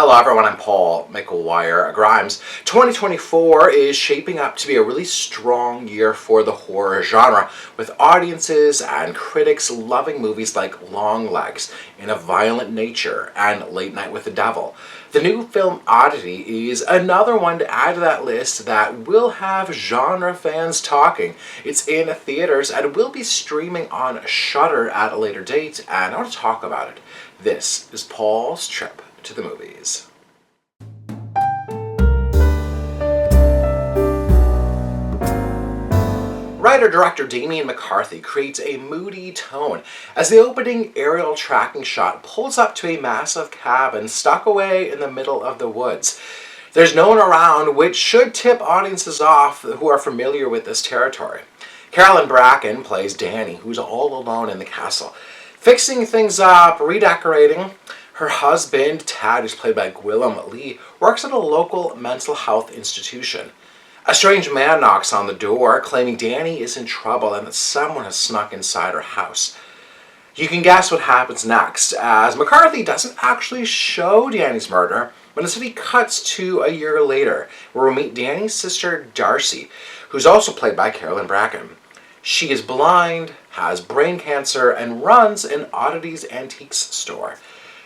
Hello everyone, I'm Paul McGuire Grimes. 2024 is shaping up to be a really strong year for the horror genre, with audiences and critics loving movies like Longlegs, In a Violent Nature, and Late Night with the Devil. The new film Oddity is another one to add to that list that will have genre fans talking. It's in theaters and will be streaming on Shudder at a later date, and I want to talk about it. This is Paul's trip to the movies. Writer-director Damian McCarthy creates a moody tone as the opening aerial tracking shot pulls up to a massive cabin stuck away in the middle of the woods. There's no one around, which should tip audiences off who are familiar with this territory. Carolyn Bracken plays Danny, who's all alone in the castle, fixing things up, redecorating. Her husband, Tad, who's played by Gwilym Lee, works at a local mental health institution. A strange man knocks on the door, claiming Danny is in trouble and that someone has snuck inside her house. You can guess what happens next, as McCarthy doesn't actually show Danny's murder, but instead he cuts to a year later, where we meet Danny's sister, Darcy, who's also played by Carolyn Bracken. She is blind, has brain cancer, and runs an Oddity's antiques store.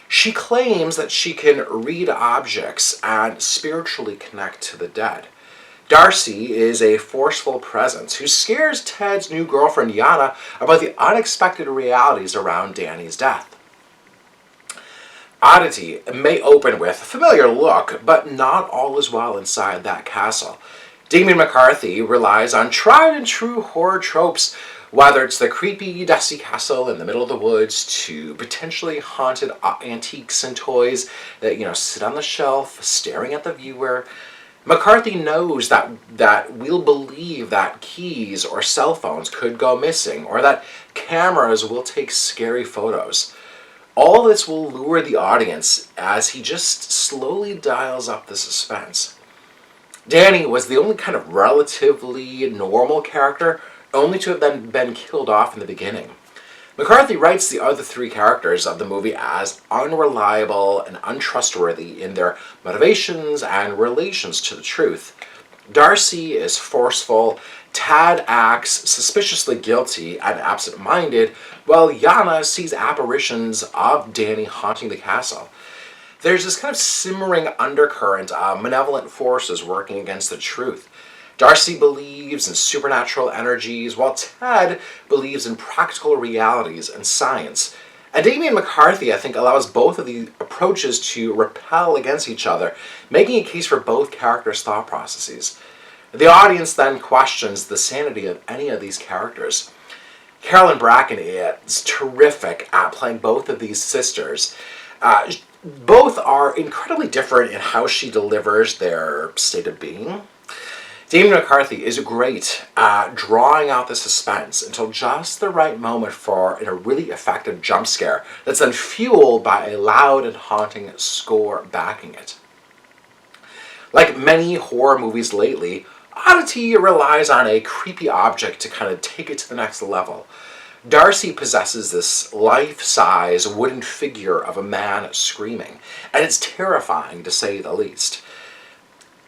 She claims that she can read objects and spiritually connect to the dead. Darcy is a forceful presence who scares Ted's new girlfriend Yana about the unexpected realities around Danny's death. Oddity may open with a familiar look, but not all is well inside that castle. Damian McCarthy relies on tried and true horror tropes, whether it's the creepy, dusty castle in the middle of the woods to potentially haunted antiques and toys that, sit on the shelf staring at the viewer. McCarthy knows that we'll believe that keys or cell phones could go missing, or that cameras will take scary photos. All this will lure the audience as he just slowly dials up the suspense. Danny was the only kind of relatively normal character, only to have then been killed off in the beginning. McCarthy writes the other three characters of the movie as unreliable and untrustworthy in their motivations and relations to the truth. Darcy is forceful, Tad acts suspiciously guilty and absent-minded, while Yana sees apparitions of Danny haunting the castle. There's this kind of simmering undercurrent of malevolent forces working against the truth. Darcy believes in supernatural energies, while Ted believes in practical realities and science. And Damian McCarthy, I think, allows both of these approaches to repel against each other, making a case for both characters' thought processes. The audience then questions the sanity of any of these characters. Carolyn Bracken is terrific at playing both of these sisters. Both are incredibly different in how she delivers their state of being. Damian McCarthy is great at drawing out the suspense until just the right moment for a really effective jump scare that's then fueled by a loud and haunting score backing it. Like many horror movies lately, Oddity relies on a creepy object to kind of take it to the next level. Darcy possesses this life-size wooden figure of a man screaming, and it's terrifying to say the least.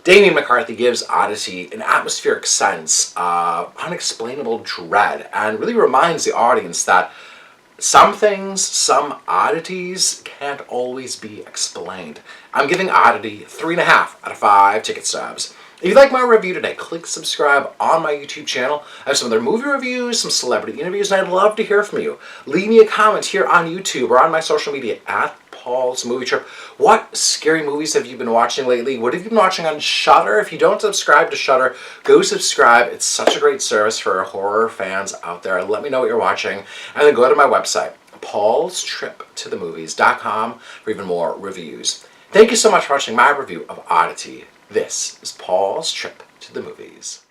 Damian McCarthy gives Oddity an atmospheric sense of unexplainable dread and really reminds the audience that some things, some oddities, can't always be explained. I'm giving Oddity 3.5 out of 5 ticket stubs. If you like my review today, click subscribe on my YouTube channel. I have some other movie reviews, some celebrity interviews, and I'd love to hear from you. Leave me a comment here on YouTube or on my social media at Paul's Movie Trip. What scary movies have you been watching lately? What have you been watching on Shudder? If you don't subscribe to Shudder, go subscribe. It's such a great service for horror fans out there. Let me know what you're watching. And then go to my website, paulstriptothemovies.com, for even more reviews. Thank you so much for watching my review of Oddity. This is Paul's Trip to the Movies.